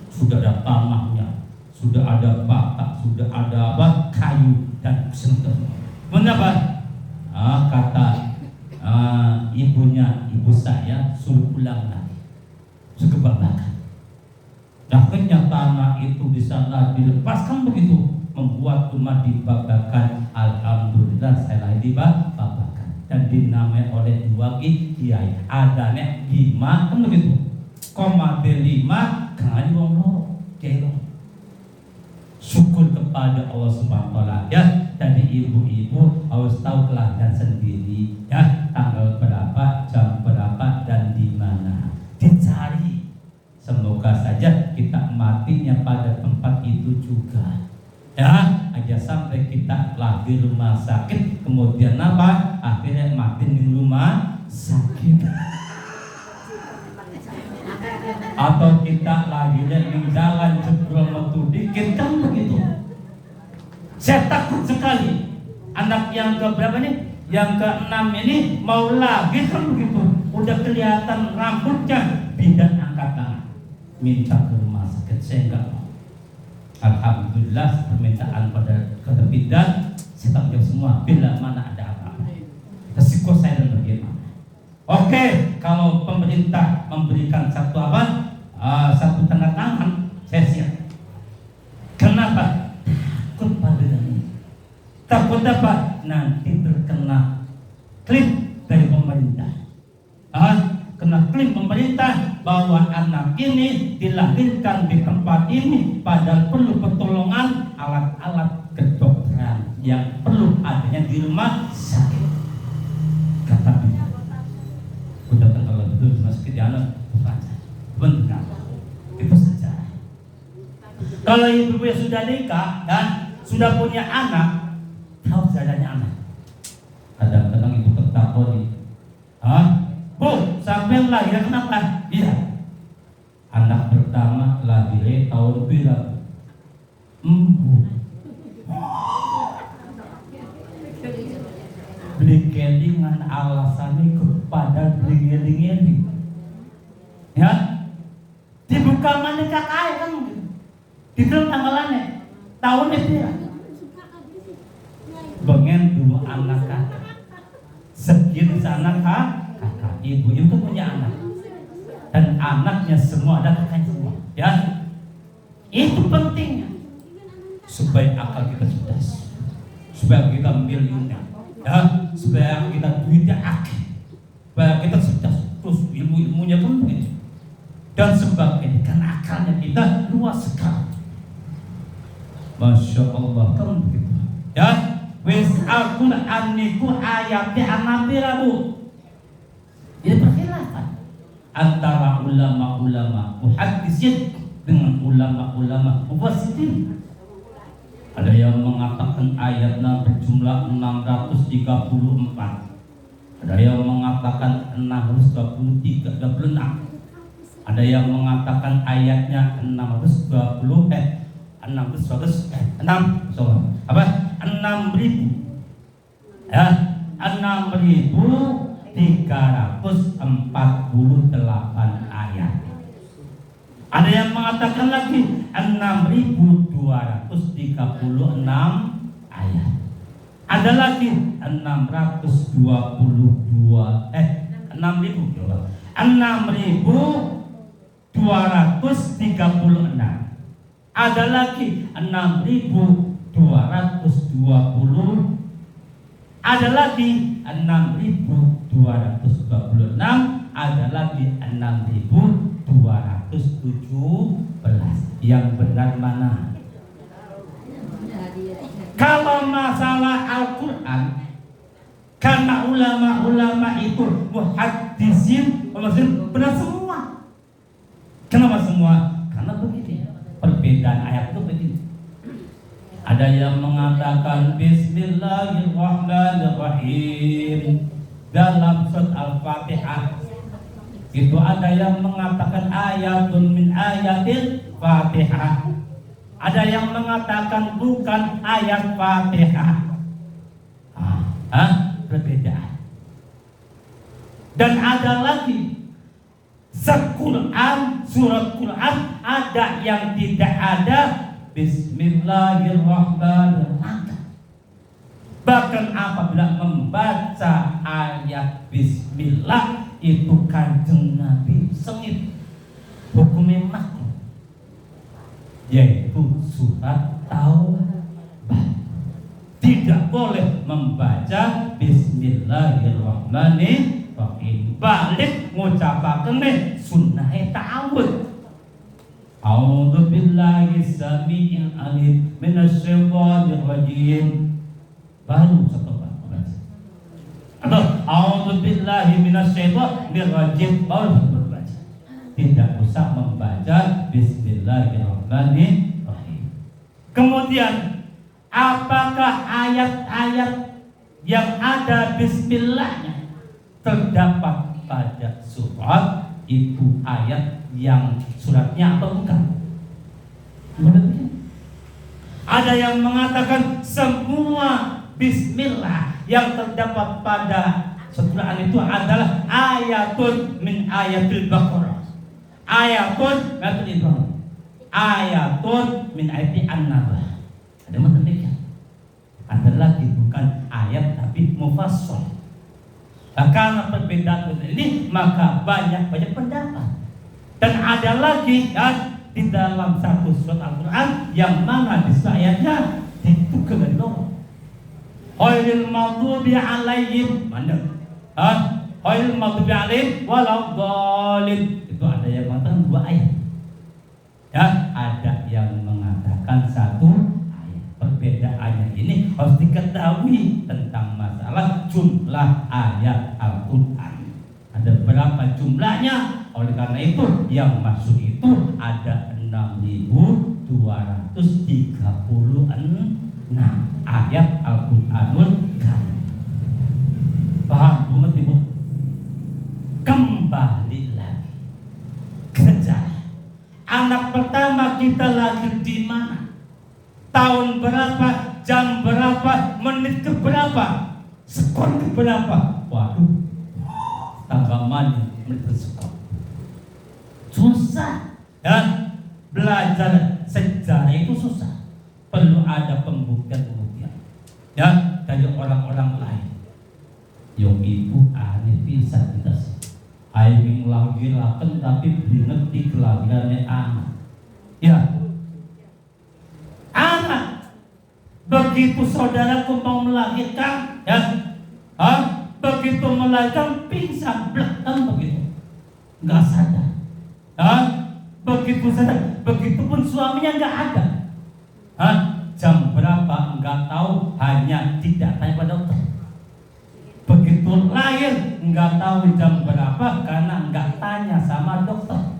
Speaker 1: sudah ada tanahnya, sudah ada bata, sudah ada apa, kayu dan sentuh. Mengapa? Kata ibu saya suruh pulang lagi, suruh ke Babakan. Akhirnya tanah itu di sana dilepaskan begitu, membuat rumah di Babakan. Alhamdulillah saya lahir di Babakan dan dinamai oleh dua kiai. Adanya 5 kan begitu, 5 kan wong loro kiai. Syukur kepada Allah Subhanahu wa Ta'ala, ya. Dari ibu-ibu harus tahu kelahiran sendiri, ya, tanggal berapa, jam berapa, dan di mana. Dicari. Semoga saja kita matinya pada tempat itu juga, ya. Aja sampai kita lahir rumah sakit, kemudian apa? Akhirnya mati di rumah sakit. Atau kita lahirnya di jalan jebrol metu dikit, kan begitu. Saya takut sekali anak yang ke berapa nih? Yang ke-6 ini mau lahir, kan begitu. udah kelihatan rambutnya, bidan angkat tangan, minta ke rumah sakit. Saya enggak mau. Alhamdulillah permintaan pada kata bidan, saya tanggung jawab semua. Bila mana ada apa-apa, resiko saya dan bagaimana. Oke, kalau pemerintah memberikan satu tanda tangan, saya siap. Kenapa? Takut pada ini. Takut apa? Nanti terkena klaim dari pemerintah. Kena klaim pemerintah bahwa anak ini dilahirkan di tempat ini, padahal perlu pertolongan alat-alat kedokteran yang perlu adanya di rumah sakit. Kata bidan, udah kalau betul rumah sakit ya anak benar. Itu sejarah. Kalau ibu yang sudah nikah dan sudah punya anak, tahu sejarahnya anak. Kadang-kadang ibu tertakut, Bu, sampai lahir kenapa? Iya. Anak pertama lahir tahun berapa? Beli kelingan alasannya kepada beli. Ya, dibuka mana kakak kan? Dibilang tanggalannya, tahunnya dia. Pengen dulu anak kakak, sekian anak kakak. Ibu itu punya anak dan anaknya semua ada kakaknya semua, ya. Itu pentingnya supaya akal kita cerdas, supaya kita miliuner, ya, supaya kita duitnya akeh, supaya kita cerdas, terus ilmunya pun begitu dan sebagainya, karena akalnya kita luas sekali. Masya Allah, kan begitu, ya. Wis Al-Quran niku ayatnya anabira, Bu. Ini perkhilafan antara ulama-ulama muhaddisin dengan ulama-ulama mufassirin. Ada yang mengatakan ayatnya berjumlah 634. Ada yang mengatakan 626. Ada yang mengatakan ayatnya 6.000 ya, 6.348 ayat. Ada yang mengatakan lagi 6.236 ayat. Ada lagi 6.236. Ada lagi 6.220. Ada lagi 6.226. Ada lagi 6.217. Yang benar mana? Kalau masalah Al-Quran, karena ulama-ulama itu muhaddisin, benar semua. Kenapa semua? Karena begini, perbedaan ayat itu begini. Ada yang mengatakan Bismillahirrahmanirrahim dalam surat Al-Fatihah. Itu ada yang mengatakan ayatun min ayatil Fatihah. Ada yang mengatakan bukan ayat Fatihah. Perbedaan. Dan ada lagi Quran, surat Quran ada yang tidak ada Bismillahirrahmanirrahim. Bahkan apabila membaca ayat Bismillah itu Kanjeng Nabi sengit, hukumnya makruh, yaitu surat Taubah. Tidak boleh membaca Bismillahirrahmanirrahim. Balik ngucapaken sunnah ta'awud. A'udzu billahi samii'il 'aliim minasyaitonir rajim. Baru satu baca. Atau a'udzu billahi minasyaitonir rajim baru satu baca. Tidak usah membaca Bismillahirrahmanirrahim. Kemudian apakah ayat-ayat yang ada bismillahnya terdapat pada surat itu ayat yang suratnya atau bukan? Ada yang mengatakan semua bismillah yang terdapat pada Setelah itu adalah ayatun min ayatil Baqarah. Ayatun min Ibrahim. Ayatun min ayati An-Nabah. Ada mana demikian? Ada lagi bukan ayat tapi mufassal. Karena perbedaan ini maka banyak pendapat. Dan ada lagi kan di dalam satu surat Al-Quran yang mana di ayatnya itu kebenaran. Ghairil maghdubi alaihim mana? Ghairil maghdubi alaihim waladhdallin. Itu ada yang mengatakan 2 ayat. Ya, ada yang mengatakan 1 ayat. Perbedaannya ini harus diketahui tentang masalah jumlah ayat Al-Quran. Ada berapa jumlahnya? Oleh karena itu yang masuk itu ada 6.236 ayat Al-Quranul Karim. Paham bukan Ibu? Kembali lagi sejarah. Anak pertama kita lahir di mana? Tahun berapa? Jam berapa? Menit ke berapa? Skor ke berapa? Waduh, tanggal mana menit ke skor? Susah ya. Belajar sejarah itu susah. Perlu ada pembuktian ya dari orang-orang lain. Yang ibu aneh bisa kita sih. Aing nglahilaken tapi ngerti kelahirannya anak. Ya. Anak. Begitu saudaraku mau melahirkan ya. Begitu melahirkan pingsan belakang begitu. Enggak sadar. Begitu sadar, begitupun suaminya enggak ada. Jam berapa enggak tahu, hanya tidak tanya pada dokter. Begitu lahir enggak tahu jam berapa karena enggak tanya sama dokter.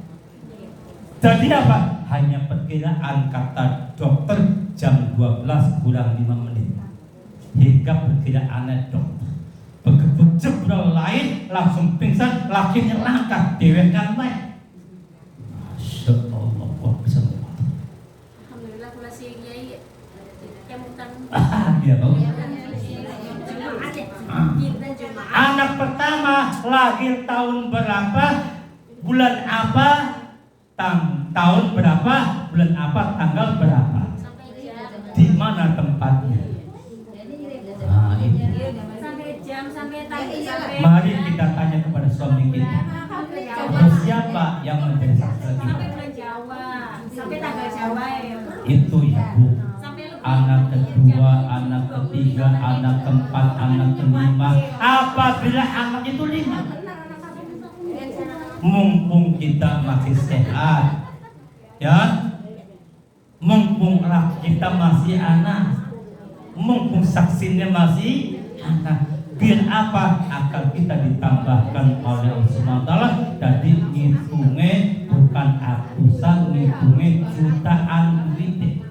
Speaker 1: Jadi apa? Hanya perkiraan kata dokter jam 12 kurang 5 menit. Hingga perkiraan dokter. Begitu jebrol lahir langsung pingsan, lakinya langkah diwekan baik. Masya Allah, kok bisa begitu?
Speaker 3: Alhamdulillah kula si Kiai yang utang.
Speaker 1: Iya bagus. Anak pertama lahir tahun berapa? Bulan apa? Tahun berapa? Bulan apa? Tanggal berapa? Di mana tempatnya?
Speaker 3: Sampai jam, sampai tanggal, sampai.
Speaker 1: Mari kita tanya kepada suami kita. Siapa yang menjadi saksi kita?
Speaker 3: Sampai bulan Jawa, sampai tanggal Jawa ya.
Speaker 1: Itu ibu.
Speaker 3: Sampai
Speaker 1: Anak kedua, anak ketiga, anak keempat, anak kelima. Apabila anak itu 5, mumpung kita masih sehat, ya, mumpung kita masih anak, mumpung saksinya masih anak. Biar apa? Akan kita ditambahkan oleh Allah SWT. Jadi ngitungnya bukan atusan, ngitungnya jutaan duit.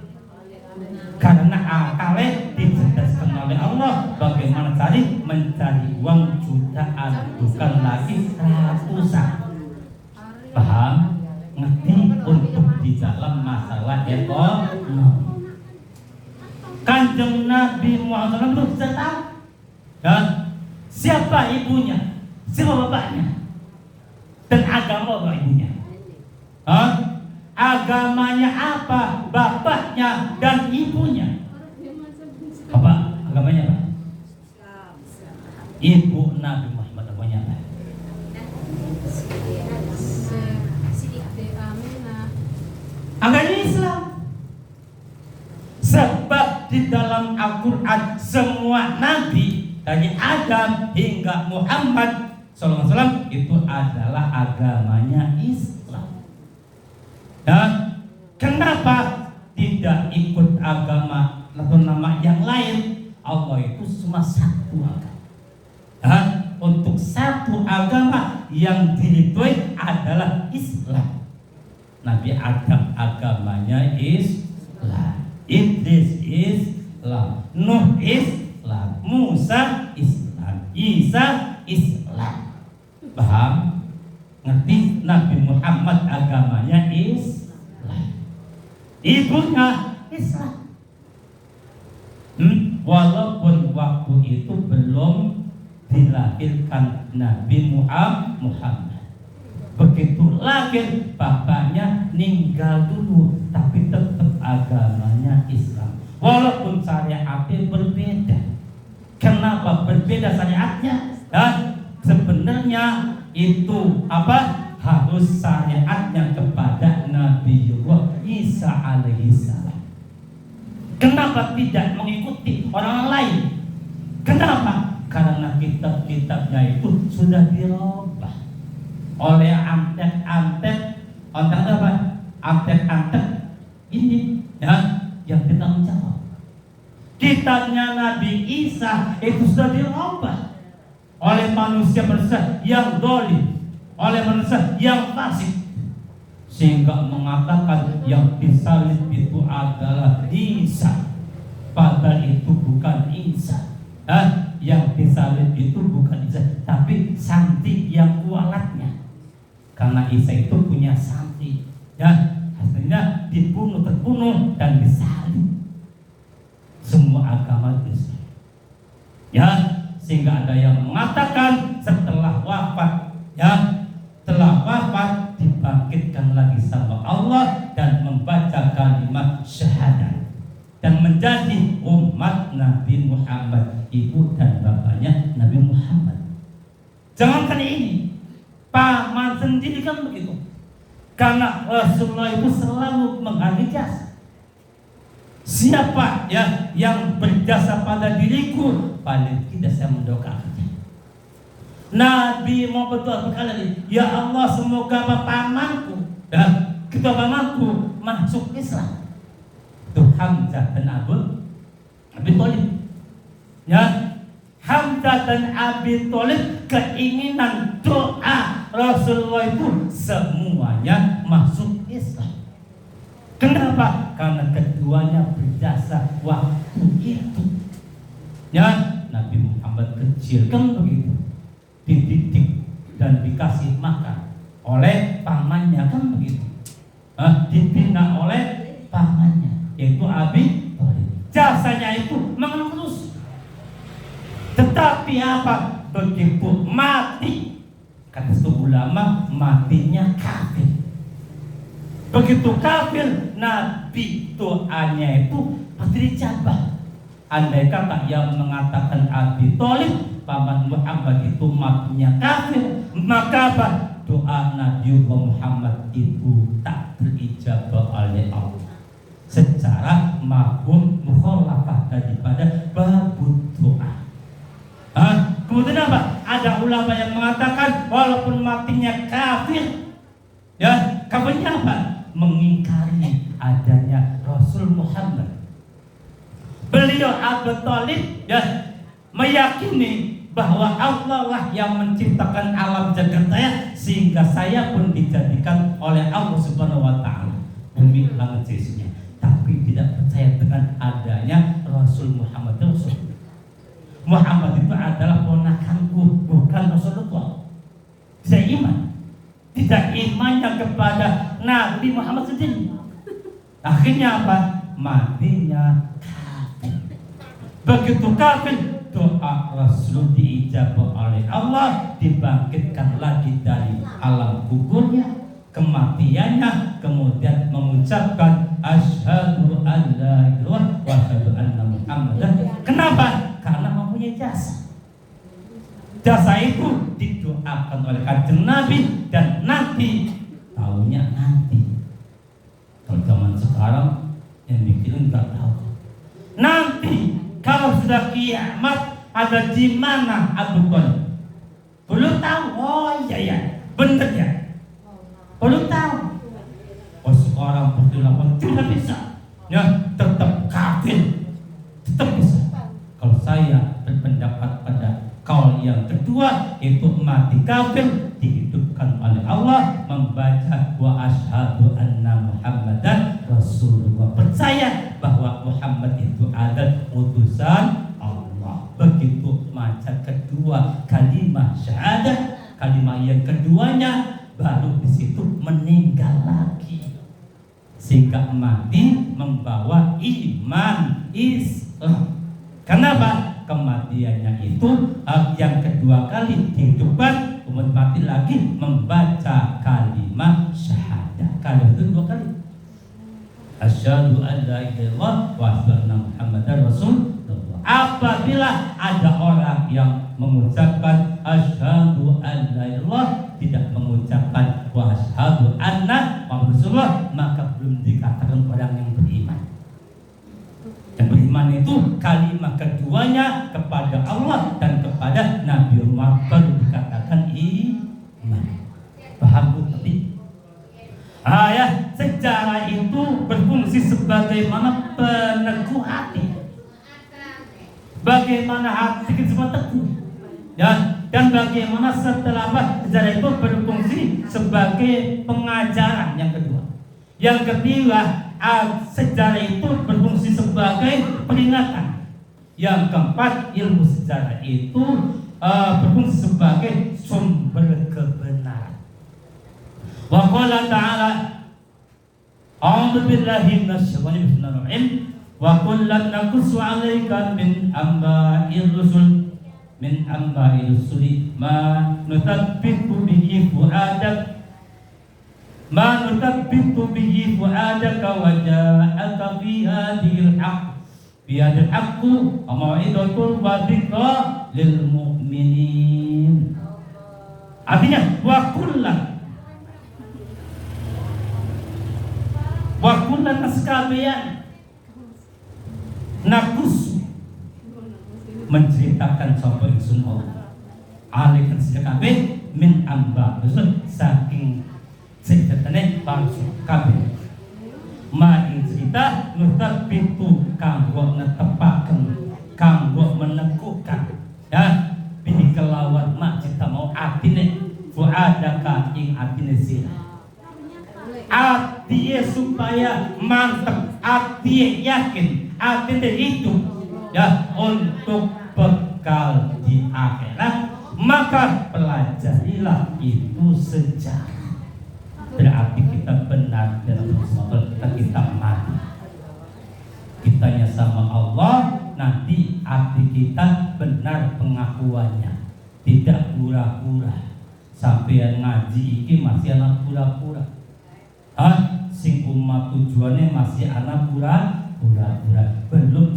Speaker 1: Karena akalnya dicerdaskan oleh Allah. Bagaimana mencari uang jutaan, bukan lagi ratusan. Paham? Ngerti untuk di dalam masalah ekonomi. Kanjeng Nabi Muhammad SAW bisa tahu kan? Siapa ibunya, siapa bapaknya, dan agama apa ibunya? Agamanya apa? Bapaknya dan ibunya. Apa agamanya apa? Ibu Nabi Muhammad agamanya apa? Agama Islam. Sebab di dalam Al-Quran semua nabi dari Adam hingga Muhammad SAW itu adalah agamanya Islam. Dan kenapa tidak ikut agama atau nama yang lain? Allah itu cuma satu agama. Dan untuk satu agama yang diridhoi adalah Islam. Nabi Adam agamanya Islam, Idris Islam, Nuh Islam, Musa Islam, Isa Islam. Paham? Ngerti? Nabi Muhammad agamanya Islam, ibunya Islam. Walaupun waktu itu belum dilahirkan Nabi Muhammad. Begitu lahir bapaknya meninggal dulu, tapi tetap agamanya Islam. Walaupun syariatnya berbeda. Kenapa berbeda syariatnya? Sebenarnya itu harus syariatnya kepada Nabiullah Isa alaihissalam. Kenapa tidak mengikuti orang lain? Kenapa? Karena kitab-kitabnya itu sudah dirubah oleh antek-antek ini yang kita menjawab. Kitabnya Nabi Isa itu sudah dirubah oleh manusia yang dolim, oleh manusia yang fasik, sehingga mengatakan yang disalib itu adalah Isa, padahal itu bukan Isa. Yang disalib itu bukan Isa, tapi santri yang kualatnya. Karena Isa itu punya santri, hasilnya terbunuh dan disalib. Semua agama Islam, sehingga ada yang mengatakan setelah wafat dibangkitkan lagi sama Allah dan membaca kalimat syahadat dan menjadi umat Nabi Muhammad, ibu dan bapaknya Nabi Muhammad. Jangankan ini, paman sendiri kan begitu. Karena Rasulullah itu selalu menghargai jasa. Siapa yang berjasa pada diriku, paling tidak saya mendoakannya. Nabi mau berdoa berkali, ya Allah semoga pamanku dan kedua pamanku masuk Islam. Itu Hamzah dan Abi Thalib. Hamzah dan Abi Thalib, keinginan doa Rasulullah itu semuanya masuk Islam. Kenapa? Karena keduanya berjasa waktu itu. Nabi Muhammad kecil kan begitu, dididik dan dikasih makan oleh pamannya kan begitu, dibina oleh pamannya yaitu Abi Thalib. Jasanya itu mengenang terus. Tetapi begitu mati, kata ulama, matinya kafir. Begitu kafir, Nabi doanya itu pasti dicabah. Andai kata yang mengatakan Abi Thalib, paman Muhammad itu matinya kafir, maka doa Nabi Muhammad itu tak terijabah oleh Allah secara mafhum mukhalafah daripada babut doa. Kemudian ada ulama yang mengatakan walaupun matinya kafir, kafirnya mengingkari adanya Rasul Muhammad. Beliau Abu Thalib meyakini bahwa Allah lah yang menciptakan alam jagat raya, sehingga saya pun dijadikan oleh Allah Subhanahu wa taala bumi langit isinya. Tapi tidak percaya dengan adanya Rasul Muhammad. Muhammad itu adalah ponakanku, bukan Rasulullah. Saya iman. Tidak imannya kepada Nabi Muhammad sendiri. Akhirnya matinya kafir. Begitu kafir, doa Rasul diijabah oleh Allah, dibangkitkan lagi dari alam kuburnya, kematiannya, kemudian mengucapkan asyhadu an la ilaha illallah wa asyhadu anna Muhammadan. Kenapa? Karena mempunyai jasa. Jasa itu didoakan oleh kanjeng Nabi, dan nanti tahunya nanti. Kalau zaman sekarang yang mikirin nggak tahu. Nanti kalau sudah kiamat ada di mana Abu Thalib? Belum tahu. Oh iya, bener ya. Belum tahu. Oh seorang berdilawan tidak bisa. Tetap kafir, tetap bisa. Kalau saya berpendapat pada kaul yang kedua, itu mati kafir dihidupkan oleh Allah, membaca wa asyhadu anna Muhammadan Rasulullah, percaya bahwa Muhammad itu adalah utusan Allah. Begitu baca kedua kalimat syahadat, kalimat yang keduanya, baru di situ meninggal lagi, sehingga mati membawa iman Islam. Kenapa? kematiannya itu yang kedua kali dihidupkan, kemudian mati lagi membaca kalimat syahadat. Kalimat itu 2 kali. Asyhadu an la ilaha illallah wa asyhadu anna Muhammadar Rasulullah. Apabila ada orang yang mengucapkan asyhadu an la ilaha illallah tidak mengucapkan wa asyhadu anna Muhammadar Rasulullah, maka belum dikatakan orang yang beriman. Yang beriman itu kalimat keduanya kepada Allah dan kepada Nabi Muhammad baru dikatakan iman. Paham Bu? Ya, sejarah itu berfungsi sebagaimana peneguh hati. Bagaimana hati kita semua teguh. Dan bagaimana setelah sejarah itu berfungsi sebagai pengajaran yang kedua. Yang ketiga, sejarah itu berfungsi sebagai peringatan. Yang keempat, ilmu sejarah itu berfungsi sebagai sumber kebenaran. Wa qala ta'ala a'udzu billahi minasyaitonir rajim wa kullan naqussu 'alaika min amba'ir rusul ma nutabbitu bihi fu'adak wa ja'aka fi hadhil haqqu wa mau'izatul wa dzikra lil mu'minin. Artinya wa kullan naskabian nakus menceritakan sapa ingsun Allah alaikan sekabe min amba saking ceritane bangsa kabeh ma ing cerita nutat pintu kanggo netepaken kanggo meneguhkan ya bihi kelawan mak cita mau atine fuadaka ing atine sira artinya supaya mantap, artinya yakin, artinya hidup ya untuk bekal di akhirat, maka pelajarilah itu sejarah. Berarti kita benar dalam Rasul kita mati. Kitanya sama Allah, nanti arti kita benar pengakuannya, tidak pura-pura. Sampai ngaji iki masih anak pura-pura. Sing umat tujuannya masih anak pura-pura belum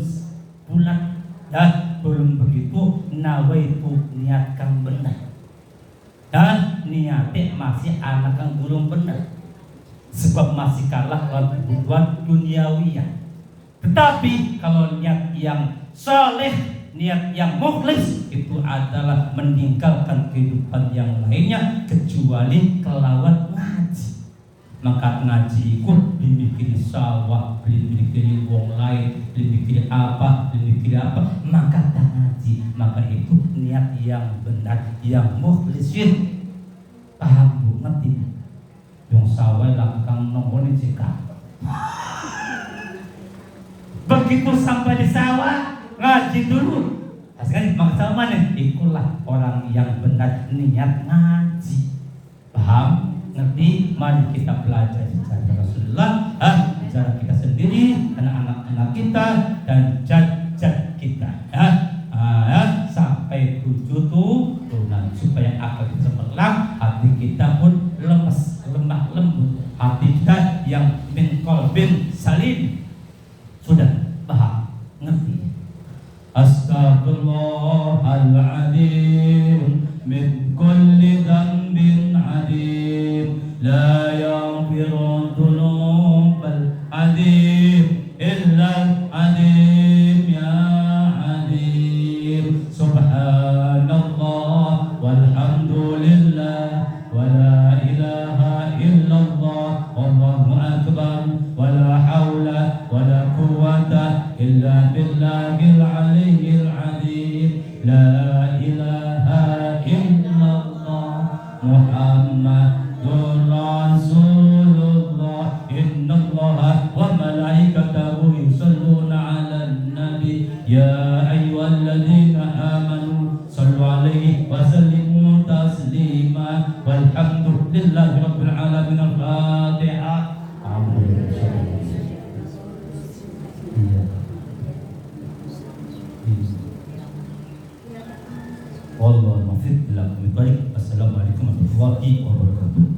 Speaker 1: bulat dan belum begitu nawaitu niatkan benar dan niatnya masih anak yang belum benar sebab masih kalah kebutuhan duniawiyah. Tetapi kalau niat yang soleh, niat yang mukhlis itu adalah meninggalkan kehidupan yang lainnya kecuali kelawan ngaji. Maka ngaji ikut dimikiri sawah, dimikiri wong lain, dimikiri apa, maka tak ngaji. Maka itu niat yang benar, yang mukhlisin. Paham Bu? Ngerti? Yang sawah langkang nongoni jika begitu sampai di sawah ngaji dulu. Sekali maksa mana? Itulah orang yang benar niat ngaji. Paham? Ngerti? Mari kita belajar sejarah Rasulullah, sejarah kita sendiri, anak-anak kita dan jad-jad kita, sampai 7 turunan supaya akal kita cemerlang, hati kita pun lemah lembut, hati kita yang min qalbin salim. Sudah paham? Ngerti? Astaghfirullahaladzim min kulli dhanbin adim la yaghfiru dhunubal adim illa adim ya adim. Subhanallah walhamdulillah wa la ilaha illallah wallahu akbar wa la hawla wa la quwwata illa billahil aliyyil azim. La ilaha illallah Muhammadur Rasulullah. Innallaha wa malaikatahu yusalluna 'alan nabi ya ayyuhalladzina amanu sallu 'alaihi wa sallimu taslima. Walhamdulillahi rabbil alamin. Al-Fatihah. warahmatullahi wabarakatuh.